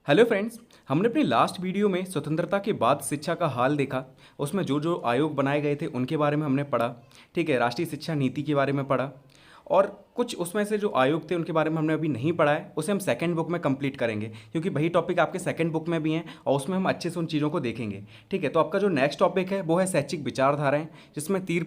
Hello friends. हमने अपनी last video में स्वतंत्रता के बाद शिक्षा का हाल देखा। उसमें जो जो आयोग बनाए गए थे उनके बारे में हमने पढ़ा। ठीक है, राष्ट्रीय शिक्षा नीति के बारे में पढ़ा। और कुछ उसमें से जो आयोग थे उनके बारे में हमने अभी नहीं पढ़ा है, उसे हम सेकंड बुक में कंप्लीट करेंगे क्योंकि वही टॉपिक आपके सेकंड बुक में भी हैं और उसमें हम अच्छे से उन चीज़ों को देखेंगे। ठीक है, तो आपका जो नेक्स्ट टॉपिक है वो है शैक्षिक विचारधाराएं, जिसमें तीन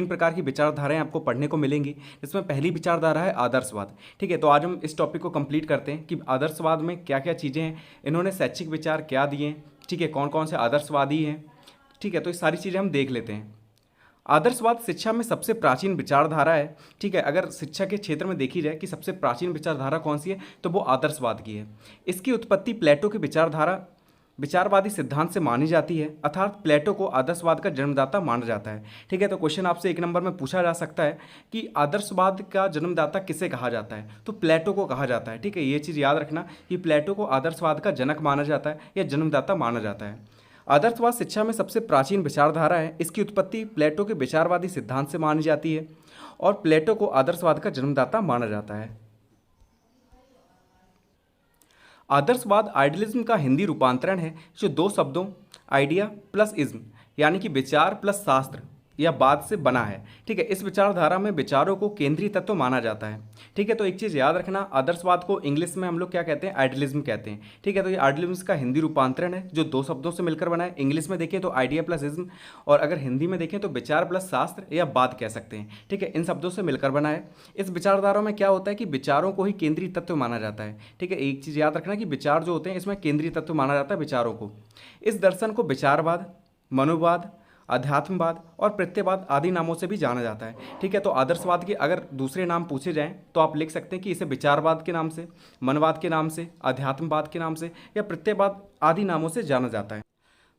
प्रकार की विचारधाराएं आपको पढ़ने को मिलेंगी। जिसमें पहली विचारधारा है आदर्शवाद। ठीक है, तो आज हम इस टॉपिक को कंप्लीट करते हैं कि आदर्शवाद में क्या क्या चीज़ें हैं, इन्होंने शैक्षिक विचार क्या दिए हैं, ठीक है, कौन कौन से आदर्शवादी हैं। ठीक है, तो ये सारी चीज़ें हम देख लेते हैं। आदर्शवाद शिक्षा में सबसे प्राचीन विचारधारा है। ठीक है, अगर शिक्षा के क्षेत्र में देखी जाए कि सबसे प्राचीन विचारधारा कौन सी है तो वो आदर्शवाद की है। इसकी उत्पत्ति प्लेटो की विचारवादी सिद्धांत से मानी जाती है, अर्थात प्लेटो को आदर्शवाद का जन्मदाता माना जाता है। ठीक है, तो क्वेश्चन आपसे एक नंबर में पूछा जा सकता है कि आदर्शवाद का जन्मदाता किसे कहा जाता है, तो प्लेटो को कहा जाता है। ठीक है, ये चीज़ याद रखना कि प्लेटो को आदर्शवाद का जनक माना जाता है या जन्मदाता माना जाता है। आदर्शवाद शिक्षा में सबसे प्राचीन विचारधारा है। इसकी उत्पत्ति प्लेटो के विचारवादी सिद्धांत से मानी जाती है और प्लेटो को आदर्शवाद का जन्मदाता माना जाता है। आदर्शवाद आइडियलिज्म का हिंदी रूपांतरण है, जो दो शब्दों आइडिया प्लस इज्म यानी कि विचार प्लस शास्त्र या बाद से बना है। ठीक है, इस विचारधारा में विचारों को केंद्रीय तत्व माना जाता है। ठीक है, तो एक चीज़ याद रखना, आदर्शवाद को इंग्लिश में हम लोग क्या कहते हैं, आइडियलिज्म कहते हैं। ठीक है, तो ये आइडियलिज्म का हिंदी रूपांतरण है जो दो शब्दों से मिलकर बना है। इंग्लिश में देखें तो आइडिया प्लस इज्म, और अगर हिंदी में देखें तो विचार प्लस शास्त्र या बात कह सकते हैं। ठीक है, इन शब्दों से मिलकर बना है। इस विचारधारा में क्या होता है कि विचारों को ही केंद्रीय तत्व माना जाता है। ठीक है, एक चीज़ याद रखना कि विचार जो होते हैं इसमें केंद्रीय तत्व माना जाता है विचारों को। इस दर्शन को विचारवाद, मनोवाद, अध्यात्मवाद और प्रत्ययवाद आदि नामों से भी जाना जाता है। ठीक है, तो आदर्शवाद के अगर दूसरे नाम पूछे जाएं तो आप लिख सकते हैं कि इसे विचारवाद के नाम से, मनवाद के नाम से, अध्यात्मवाद के नाम से या प्रत्ययवाद आदि नामों से जाना जाता है।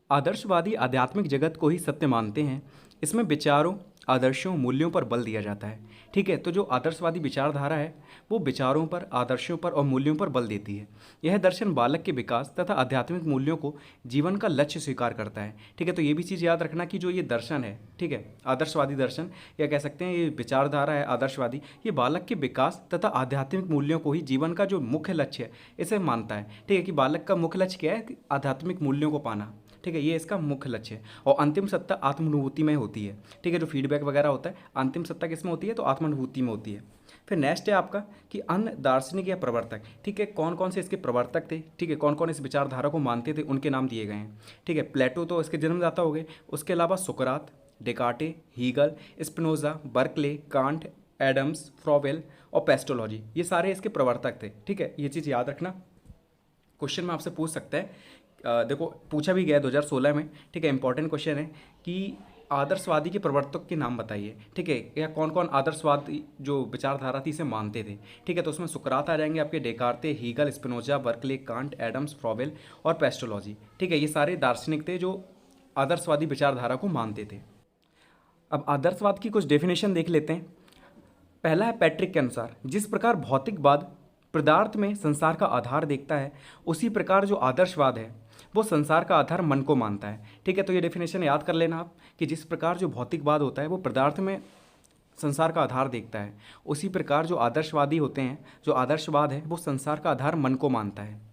आदर्शवादी आध्यात्मिक जगत को ही सत्य मानते हैं। इसमें विचारों, आदर्शों, मूल्यों पर बल दिया जाता है। ठीक है, तो जो आदर्शवादी विचारधारा है वो विचारों पर, आदर्शों पर और मूल्यों पर बल देती है। यह दर्शन बालक के विकास तथा आध्यात्मिक मूल्यों को जीवन का लक्ष्य स्वीकार करता है। ठीक है, तो ये भी चीज़ याद रखना कि जो ये दर्शन है, ठीक है, आदर्शवादी दर्शन या कह सकते हैं ये विचारधारा है आदर्शवादी, ये बालक के विकास तथा आध्यात्मिक मूल्यों को ही जीवन का जो मुख्य लक्ष्य है इसे मानता है। ठीक है, कि बालक का मुख्य लक्ष्य क्या है, कि आध्यात्मिक मूल्यों को पाना। ठीक है, ये इसका मुख्य लक्ष्य है। और अंतिम सत्ता आत्मानुभूति में होती है। ठीक है, जो फीडबैक वगैरह होता है, अंतिम सत्ता किसमें होती है, तो आत्मानुभूति में होती है। फिर नेक्स्ट है आपका कि अन्य दार्शनिक या प्रवर्तक। ठीक है, कौन कौन से इसके प्रवर्तक थे, ठीक है, कौन कौन इस विचारधारा को मानते थे, उनके नाम दिए गए हैं। ठीक है, प्लेटो तो इसके जन्मदाता हो गए। उसके अलावा सुकरात, Descartes, Hegel, Spinoza, Berkeley, Kant, Adams, Froebel और पेस्टोलॉजी, ये सारे इसके प्रवर्तक थे। ठीक है, ये चीज़ याद रखना, क्वेश्चन में आपसे पूछ सकता है। देखो पूछा भी गया 2016 में। ठीक है, इंपॉर्टेंट क्वेश्चन है कि आदर्शवादी के प्रवर्तक के नाम बताइए। ठीक है, या कौन कौन आदर्शवादी जो विचारधारा थी इसे मानते थे। ठीक है, तो उसमें सुकरात आ जाएंगे आपके, Descartes, Hegel, Spinoza, Berkeley, Kant, Adams, Froebel और पेस्टोलॉजी। ठीक है, ये सारे दार्शनिक थे जो आदर्शवादी विचारधारा को मानते थे। अब आदर्शवाद की कुछ डेफिनेशन देख लेते हैं। पहला है पैट्रिक के अनुसार, जिस प्रकार भौतिकवाद पदार्थ में संसार का आधार देखता है, उसी प्रकार जो आदर्शवाद है वो संसार का आधार मन को मानता है। ठीक है, तो ये डेफिनेशन याद कर लेना आप कि जिस प्रकार जो भौतिकवाद होता है वो पदार्थ में संसार का आधार देखता है, उसी प्रकार जो आदर्शवादी होते हैं, जो आदर्शवाद है वो संसार का आधार मन को मानता है।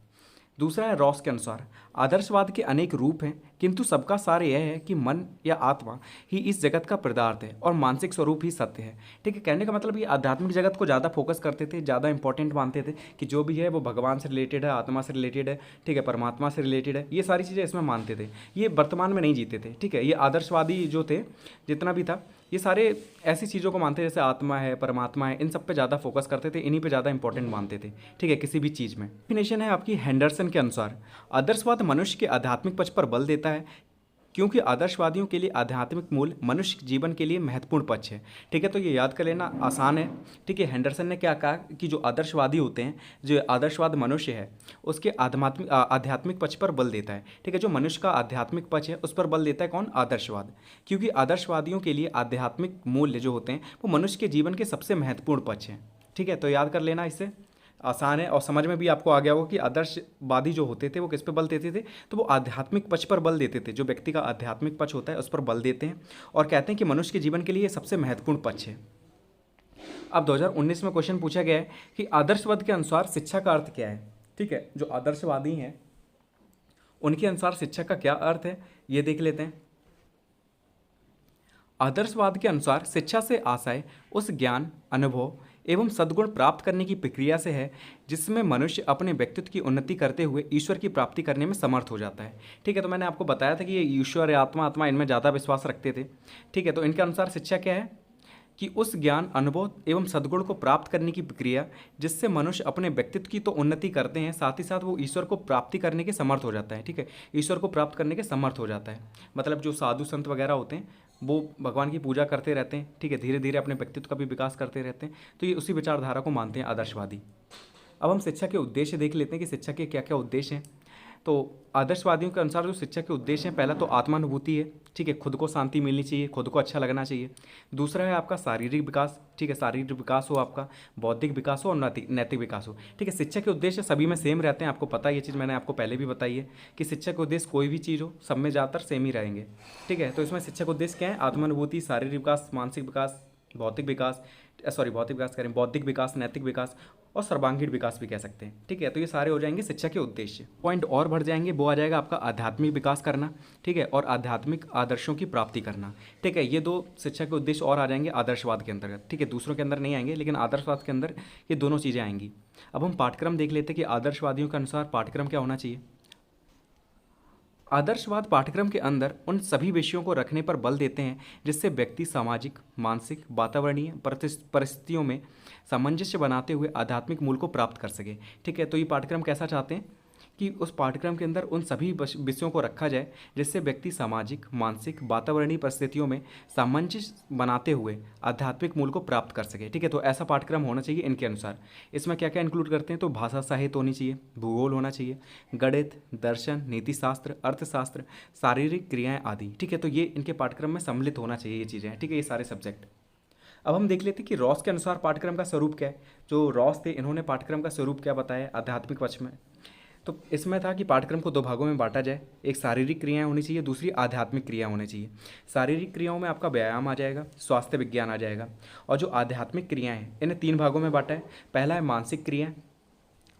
दूसरा है रॉस के अनुसार, आदर्शवाद के अनेक रूप हैं किंतु सबका सार यह है कि मन या आत्मा ही इस जगत का पदार्थ है और मानसिक स्वरूप ही सत्य है। ठीक है, कहने का मतलब ये आध्यात्मिक जगत को ज़्यादा फोकस करते थे, ज़्यादा इंपॉर्टेंट मानते थे कि जो भी है वो भगवान से रिलेटेड है, आत्मा से रिलेटेड है। ठीक है, परमात्मा से रिलेटेड है, ये सारी चीज़ें इसमें मानते थे। ये वर्तमान में नहीं जीते थे। ठीक है, ये आदर्शवादी जो थे जितना भी था ये सारे ऐसी चीज़ों को मानते जैसे आत्मा है, परमात्मा है, इन सब पे ज़्यादा फोकस करते थे, इन्हीं पे ज़्यादा इंपॉर्टेंट मानते थे। ठीक है, किसी भी चीज़ में। डेफिनेशन है आपकी हेंडरसन के अनुसार, आदर्शवाद मनुष्य के आध्यात्मिक पक्ष पर बल देता है क्योंकि आदर्शवादियों के लिए आध्यात्मिक मूल्य मनुष्य जीवन के लिए महत्वपूर्ण पक्ष है। ठीक है, तो ये याद कर लेना, आसान है। ठीक है, हेंडरसन ने क्या कहा कि जो आदर्शवादी होते हैं, जो आदर्शवाद मनुष्य है उसके आध्यात्मिक पक्ष पर बल देता है। ठीक है, जो मनुष्य का आध्यात्मिक पक्ष है उस पर बल देता है कौन, आदर्शवाद, क्योंकि आदर्शवादियों के लिए आध्यात्मिक मूल्य जो होते हैं वो मनुष्य के जीवन के सबसे महत्वपूर्ण पक्ष हैं। ठीक है, तो याद कर लेना, इससे आसान है और समझ में भी आपको आ गया होगा कि आदर्शवादी जो होते थे वो किस पे बल देते थे, तो वो आध्यात्मिक पक्ष पर बल देते थे। जो व्यक्ति का आध्यात्मिक पक्ष होता है उस पर बल देते हैं और कहते हैं कि मनुष्य के जीवन के लिए सबसे महत्वपूर्ण पक्ष है। अब 2019 में क्वेश्चन पूछा गया है कि आदर्शवाद के अनुसार शिक्षा का अर्थ क्या है। ठीक है, जो आदर्शवादी हैं उनके अनुसार शिक्षक का क्या अर्थ है ये देख लेते हैं। आदर्शवाद के अनुसार शिक्षा से आशय उस ज्ञान, अनुभव एवं सद्गुण प्राप्त करने की प्रक्रिया से है जिसमें मनुष्य अपने व्यक्तित्व की उन्नति करते हुए ईश्वर की प्राप्ति करने में समर्थ हो जाता है। ठीक है, तो मैंने आपको बताया था कि ये ईश्वर या आत्मा इनमें ज़्यादा विश्वास रखते थे। ठीक है, तो इनके अनुसार शिक्षा क्या है कि उस ज्ञान, अनुभव एवं सद्गुण को प्राप्त करने की प्रक्रिया जिससे मनुष्य अपने व्यक्तित्व की तो उन्नति करते हैं, साथ ही साथ वो ईश्वर को प्राप्ति करने के समर्थ हो जाता है। ठीक है, ईश्वर को प्राप्त करने के समर्थ हो जाता है। मतलब जो साधु संत वगैरह होते हैं वो भगवान की पूजा करते रहते हैं। ठीक है, धीरे धीरे अपने व्यक्तित्व का भी विकास करते रहते हैं। तो ये उसी विचारधारा को मानते हैं आदर्शवादी। अब हम शिक्षा के उद्देश्य देख लेते हैं कि शिक्षा के क्या क्या उद्देश्य हैं। तो आदर्शवादियों के अनुसार जो शिक्षा के उद्देश्य हैं, पहला तो आत्मानुभूति है। ठीक है, खुद को शांति मिलनी चाहिए, खुद को अच्छा लगना चाहिए। दूसरा है आपका शारीरिक विकास। ठीक है, शारीरिक विकास हो, आपका बौद्धिक विकास हो और नैतिक विकास हो। ठीक है, शिक्षा के उद्देश्य सभी में सेम रहते हैं, आपको पता है ये चीज़, मैंने आपको पहले भी बताई है कि शिक्षा के उद्देश्य कोई भी चीज़ हो सब में ज़्यादातर सेम ही रहेंगे। ठीक है, तो इसमें शिक्षा के उद्देश्य क्या है? आत्मानुभूति, शारीरिक विकास, मानसिक विकास, बौद्धिक विकास, बौद्धिक विकास, नैतिक विकास और सर्वांगीण विकास भी कह सकते हैं। ठीक है, तो ये सारे हो जाएंगे शिक्षा के उद्देश्य। पॉइंट और बढ़ जाएंगे, वो आ जाएगा आपका आध्यात्मिक विकास करना। ठीक है, और आध्यात्मिक आदर्शों की प्राप्ति करना। ठीक है, ये दो शिक्षा के उद्देश्य और आ जाएंगे आदर्शवाद के अंतर्गत। ठीक है, दूसरों के अंदर नहीं आएंगे, लेकिन आदर्शवाद के अंदर ये दोनों चीज़ें आएंगी। अब हम पाठ्यक्रम देख लेते हैं कि आदर्शवादियों के अनुसार पाठ्यक्रम क्या होना चाहिए। आदर्शवाद पाठ्यक्रम के अंदर उन सभी विषयों को रखने पर बल देते हैं जिससे व्यक्ति सामाजिक, मानसिक, वातावरणीय परिस्थितियों में सामंजस्य बनाते हुए आध्यात्मिक मूल को प्राप्त कर सके। ठीक है, तो ये पाठ्यक्रम कैसा चाहते हैं कि उस पाठ्यक्रम के अंदर उन सभी विषयों को रखा जाए जिससे व्यक्ति सामाजिक, मानसिक, वातावरणीय परिस्थितियों में सामंजस्य बनाते हुए आध्यात्मिक मूल को प्राप्त कर सके। ठीक है, तो ऐसा पाठ्यक्रम होना चाहिए इनके अनुसार। इसमें क्या क्या इंक्लूड करते हैं? तो भाषा साहित्य होनी चाहिए, भूगोल होना चाहिए, गणित, दर्शन, नीतिशास्त्र, अर्थशास्त्र, शारीरिक क्रियाएं आदि। ठीक है, तो ये इनके पाठ्यक्रम में सम्मिलित होना चाहिए ये चीज़ें। ठीक है, ये सारे सब्जेक्ट। अब हम देख लेते हैं कि रॉस के अनुसार पाठ्यक्रम का स्वरूप क्या है। जो रॉस थे इन्होंने पाठ्यक्रम का स्वरूप क्या बताया आध्यात्मिक पक्ष में। तो इसमें था कि पाठ्यक्रम को दो भागों में बांटा जाए, एक शारीरिक क्रियाएं होनी चाहिए, दूसरी आध्यात्मिक क्रिया होनी चाहिए। शारीरिक क्रियाओं में आपका व्यायाम आ जाएगा, स्वास्थ्य विज्ञान आ जाएगा, और जो आध्यात्मिक क्रियाएं हैं इन्हें तीन भागों में बांटा है। पहला है मानसिक क्रियाएं,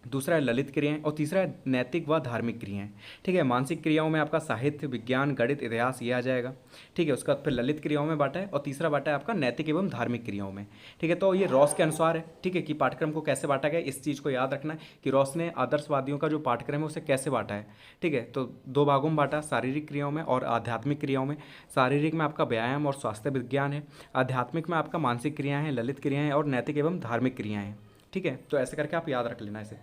दूसरा है ललित क्रियाएं और तीसरा है नैतिक व धार्मिक क्रियाएं। ठीक है, मानसिक क्रियाओं में आपका साहित्य, विज्ञान, गणित, इतिहास ये आ जाएगा। ठीक है, उसका फिर ललित क्रियाओं में बांटा है और तीसरा बांटा है आपका नैतिक एवं धार्मिक क्रियाओं में। ठीक है, तो ये रॉस के अनुसार है। ठीक है, कि पाठ्यक्रम को कैसे बांटा गया, इस चीज़ को याद रखना है कि रॉस ने आदर्शवादियों का जो पाठ्यक्रम है उसे कैसे बांटा है। ठीक है, तो दो भागों में बांटा, शारीरिक क्रियाओं में और आध्यात्मिक क्रियाओं में। शारीरिक में आपका व्यायाम और स्वास्थ्य विज्ञान है, आध्यात्मिक में आपका मानसिक क्रियाएँ हैं, ललित क्रियाएँ और नैतिक एवं धार्मिक क्रियाएँ हैं। ठीक है, तो ऐसे करके आप याद रख लेना इसे।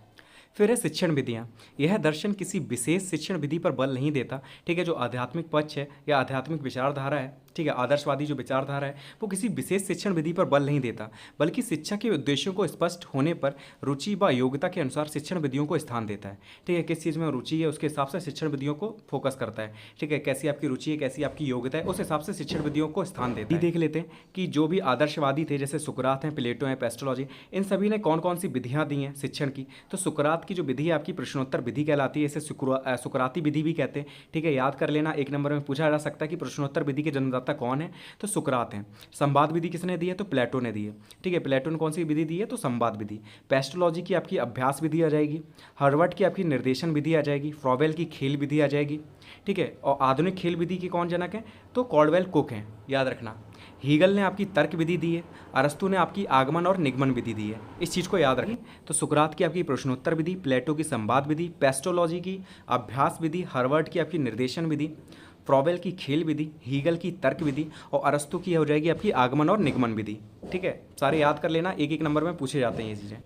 फिर है शिक्षण विधियाँ। यह दर्शन किसी विशेष शिक्षण विधि पर बल नहीं देता। ठीक है, जो आध्यात्मिक पक्ष है या आध्यात्मिक विचारधारा है, ठीक है, आदर्शवादी जो विचारधारा है वो किसी विशेष शिक्षण विधि पर बल नहीं देता, बल्कि शिक्षा के उद्देश्यों को स्पष्ट होने पर रुचि व योग्यता के अनुसार शिक्षण विधियों को स्थान देता है। ठीक है, किस चीज़ में रुचि है उसके हिसाब से शिक्षण विधियों को फोकस करता है। ठीक है, कैसी आपकी रुचि है, कैसी आपकी योग्यता है, उस हिसाब से शिक्षण विधियों को स्थान देता है। देख लेते हैं कि जो भी आदर्शवादी थे, जैसे सुकरात हैं, प्लेटो हैं, पेस्टोलॉजी, इन सभी ने कौन कौन सी विधियाँ दी हैं शिक्षण की। तो सुकरात की जो विधि है आपकी प्रश्नोत्तर विधि कहलाती है, इसे सुकराती विधि भी कहते हैं। ठीक है, याद कर लेना, एक नंबर में पूछा जा सकता है कि प्रश्नोत्तर विधि के जन्मदाता कौन है, तो सुकरात हैं। संवाद विधि किसने दी है, तो प्लेटो ने दी है। ठीक है, प्लेटो ने कौन सी विधि दी है, तो संवाद विधि। पेस्टोलॉजी की आपकी अभ्यास विधि आ जाएगी, हर्वर्ट की आपकी निर्देशन विधि आ जाएगी, फ्रॉवेल की खेल विधि आ जाएगी। ठीक है, और आधुनिक खेल विधि के कौन जनक हैं, तो कॉल्डवेल कुक हैं, याद रखना। हीगल ने आपकी तर्क विधि दी है, अरस्तु ने आपकी आगमन और निगमन विधि दी है, इस चीज़ को याद रखें। तो सुकरात की आपकी प्रश्नोत्तर विधि, प्लेटो की संवाद विधि, पेस्टोलॉजी की अभ्यास विधि, हर्वर्ट की आपकी निर्देशन विधि, फ्रॉवेल की खेल विधि, हीगल की तर्क विधि और अरस्तु की हो जाएगी आपकी आगमन और निगमन विधि। ठीक है, सारे याद कर लेना, एक एक नंबर में पूछे जाते हैं ये चीज़ें।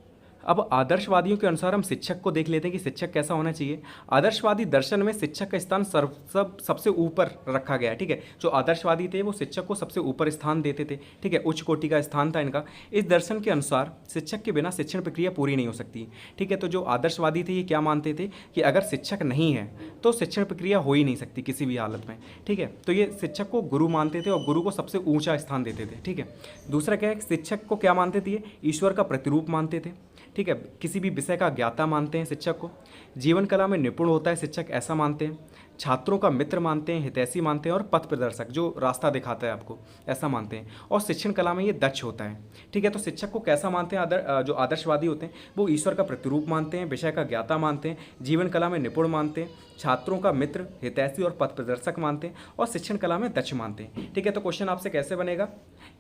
अब आदर्शवादियों के अनुसार हम शिक्षक को देख लेते हैं कि शिक्षक कैसा होना चाहिए। आदर्शवादी दर्शन में शिक्षक का स्थान सबसे ऊपर रखा गया है। ठीक है, जो आदर्शवादी थे वो शिक्षक को सबसे ऊपर स्थान देते थे। ठीक है, उच्च कोटि का स्थान था इनका। इस दर्शन के अनुसार शिक्षक के बिना शिक्षण प्रक्रिया पूरी नहीं हो सकती। ठीक है, तो जो आदर्शवादी थे ये क्या मानते थे कि अगर शिक्षक नहीं है तो शिक्षण प्रक्रिया हो ही नहीं सकती किसी भी हालत में। ठीक है, तो ये शिक्षक को गुरु मानते थे और गुरु को सबसे ऊँचा स्थान देते थे। ठीक है, दूसरा क्या है, शिक्षक को क्या मानते थे, ईश्वर का प्रतिरूप मानते थे। ठीक है, किसी भी विषय का ज्ञाता मानते हैं शिक्षक को। जीवन कला में निपुण होता है शिक्षक, ऐसा मानते हैं। छात्रों का मित्र मानते हैं, हितैषी मानते हैं और पथ प्रदर्शक जो रास्ता दिखाता है आपको, ऐसा मानते हैं। और शिक्षण कला में ये दक्ष होता है। ठीक है, तो शिक्षक को कैसा मानते हैं? जो आदर्शवादी होते हैं वो ईश्वर का प्रतिरूप मानते हैं, विषय का ज्ञाता मानते हैं, जीवन कला में निपुण मानते हैं, छात्रों का मित्र, हितैषी और पथ प्रदर्शक मानते हैं और शिक्षण कला में दक्ष मानते हैं। ठीक है, तो क्वेश्चन आपसे कैसे बनेगा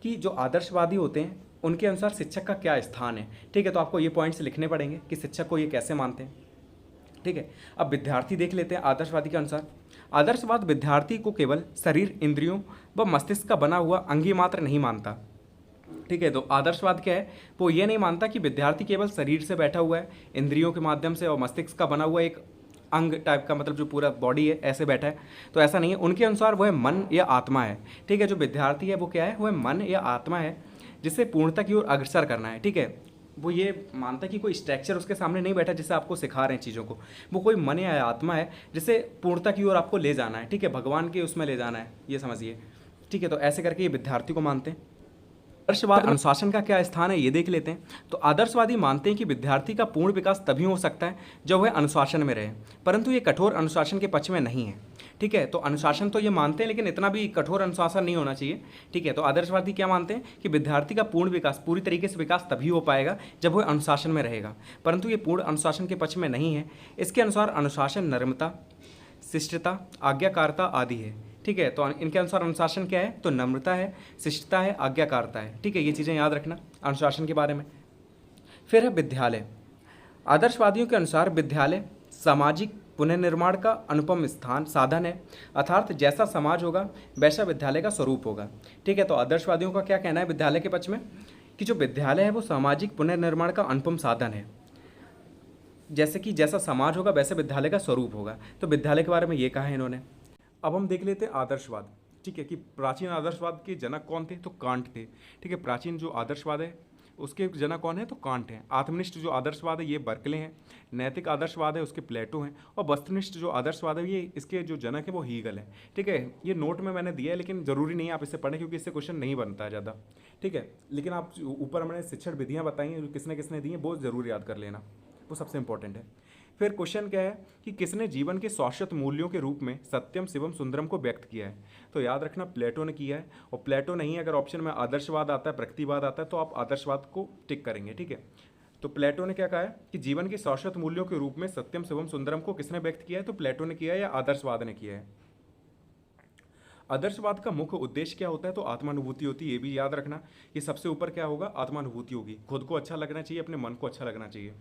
कि जो आदर्शवादी होते हैं उनके अनुसार शिक्षक का क्या स्थान है। ठीक है, तो आपको ये पॉइंट्स लिखने पड़ेंगे कि शिक्षक को ये कैसे मानते हैं। ठीक है, अब विद्यार्थी देख लेते हैं आदर्शवादी के अनुसार। आदर्शवाद विद्यार्थी को केवल शरीर, इंद्रियों व मस्तिष्क का बना हुआ अंगी मात्र नहीं मानता। ठीक है, तो आदर्शवाद क्या है? वो ये नहीं मानता कि विद्यार्थी केवल शरीर से बैठा हुआ है, इंद्रियों के माध्यम से और मस्तिष्क का बना हुआ एक अंग टाइप का, मतलब जो पूरा बॉडी है ऐसे बैठा है, तो ऐसा नहीं है। उनके अनुसार वह मन या आत्मा है। ठीक है, जो विद्यार्थी है वो क्या है? वह मन या आत्मा है जिसे पूर्णता की ओर अग्रसर करना है। ठीक है, वो ये मानता है कि कोई स्ट्रक्चर उसके सामने नहीं बैठा जिससे आपको सिखा रहे हैं चीज़ों को, वो कोई मन या आत्मा है जिसे पूर्णता की ओर आपको ले जाना है। ठीक है, भगवान के उसमें ले जाना है, ये समझिए। ठीक है, तो ऐसे करके ये विद्यार्थी को मानते हैं। आदर्शवाद अनुशासन का क्या स्थान है ये देख लेते हैं। तो आदर्शवादी मानते हैं कि विद्यार्थी का पूर्ण विकास तभी हो सकता है जब वह अनुशासन में रहे, परंतु ये कठोर अनुशासन के पक्ष में नहीं है। ठीक है, तो अनुशासन तो ये मानते हैं लेकिन इतना भी कठोर अनुशासन नहीं होना चाहिए। ठीक है, तो आदर्शवादी क्या मानते हैं कि विद्यार्थी का पूर्ण विकास, पूरी तरीके से विकास तभी हो पाएगा जब वह अनुशासन में रहेगा, परंतु ये पूर्ण अनुशासन के पक्ष में नहीं है। इसके अनुसार अनुशासन नम्रता, शिष्टता, आज्ञाकारिता आदि है। ठीक है, तो इनके अनुसार अनुशासन क्या है? तो नम्रता है, शिष्टता है, आज्ञाकारिता है। ठीक है, ये चीज़ें याद रखना अनुशासन के बारे में। फिर है विद्यालय। आदर्शवादियों के अनुसार विद्यालय सामाजिक पुनर्निर्माण का अनुपम साधन है, अर्थात जैसा समाज होगा वैसा विद्यालय का स्वरूप होगा। ठीक है, तो आदर्शवादियों का क्या कहना है विद्यालय के पक्ष में? कि जो विद्यालय है वो सामाजिक पुनर्निर्माण का अनुपम साधन है, जैसे कि जैसा समाज होगा वैसे विद्यालय का स्वरूप होगा। तो विद्यालय के बारे में ये कहा है इन्होंने। अब हम देख लेते हैं आदर्शवाद। ठीक है, कि प्राचीन आदर्शवाद के जनक कौन थे? तो कांट थे। ठीक है, प्राचीन जो आदर्शवाद है उसके जनक कौन है? तो कांट हैं। आत्मनिष्ठ जो आदर्शवाद है ये बर्कले हैं। नैतिक आदर्शवाद है उसके प्लेटो हैं। और वस्तुनिष्ठ जो आदर्शवाद है ये इसके जो जनक है वो हीगल है। ठीक है, ये नोट में मैंने दिया है लेकिन ज़रूरी नहीं है आप इसे पढ़ें क्योंकि इससे क्वेश्चन नहीं बनता है ज़्यादा। ठीक है, लेकिन आप ऊपर मैंने शिक्षण विधियाँ बताई हैं, किसने किसने दी हैं वो ज़रूर याद कर लेना, वो सबसे इंपॉर्टेंट है। फिर क्वेश्चन क्या है कि किसने जीवन के शाश्वत मूल्यों के रूप में सत्यम, शिवम, सुंदरम को व्यक्त किया है? तो याद रखना प्लेटो ने किया है। और प्लेटो नहीं, अगर ऑप्शन में आदर्शवाद आता है, प्रकृतिवाद आता है, तो आप आदर्शवाद को टिक करेंगे। ठीक है, तो प्लेटो ने क्या कहा है कि जीवन के शाश्वत मूल्यों के रूप में सत्यम, शिवम, सुंदरम को किसने व्यक्त किया है? तो प्लेटो ने किया है या आदर्शवाद ने किया है। आदर्शवाद का मुख्य उद्देश्य क्या होता है? तो आत्मानुभूति होती है। ये भी याद रखना कि सबसे ऊपर क्या होगा? आत्मानुभूति होगी। खुद को अच्छा लगना चाहिए, अपने मन को अच्छा लगना चाहिए।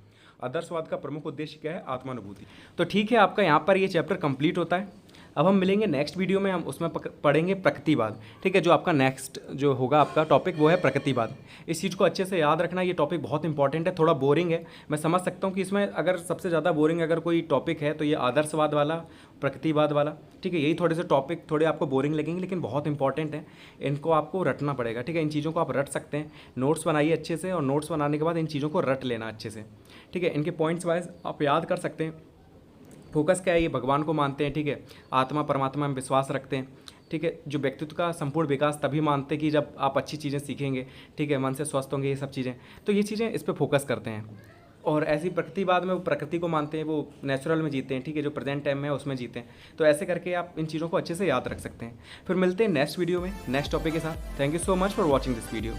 आदर्शवाद का प्रमुख उद्देश्य क्या है? आत्मानुभूति। तो ठीक है, आपका यहाँ पर ये चैप्टर कंप्लीट होता है। अब हम मिलेंगे नेक्स्ट वीडियो में, हम उसमें पढ़ेंगे प्रकृतिवाद। ठीक है, जो आपका नेक्स्ट जो होगा आपका टॉपिक वो है प्रकृतिवाद। इस चीज़ को अच्छे से याद रखना, ये टॉपिक बहुत इंपॉर्टेंट है। थोड़ा बोरिंग है, मैं समझ सकता हूँ कि इसमें अगर सबसे ज़्यादा बोरिंग अगर कोई टॉपिक है तो ये आदर्शवाद वाला, प्रकृतिवाद वाला। ठीक है, यही थोड़े से टॉपिक थोड़े आपको बोरिंग लगेंगे लेकिन बहुत इंपॉर्टेंट है, इनको आपको रटना पड़ेगा। ठीक है, इन चीज़ों को आप रट सकते हैं। नोट्स बनाइए अच्छे से और नोट्स बनाने के बाद इन चीज़ों को रट लेना अच्छे से। ठीक है, इनके पॉइंट्स वाइज आप याद कर सकते हैं। फोकस क्या है? ये भगवान को मानते हैं। ठीक है, आत्मा परमात्मा में विश्वास रखते हैं। ठीक है, जो व्यक्तित्व का संपूर्ण विकास तभी मानते हैं कि जब आप अच्छी चीज़ें सीखेंगे। ठीक है, मन से स्वस्थ होंगे, ये सब चीज़ें, तो ये चीज़ें इस पर फोकस करते हैं। और ऐसी प्रकृतिवाद में वो प्रकृति को मानते हैं, वो नेचुरल में जीते हैं। ठीक है, जो प्रेजेंट टाइम में है उसमें जीते हैं। तो ऐसे करके आप इन चीज़ों को अच्छे से याद रख सकते हैं। फिर मिलते हैं नेक्स्ट वीडियो में नेक्स्ट टॉपिक के साथ। Thank you so much for watching this video.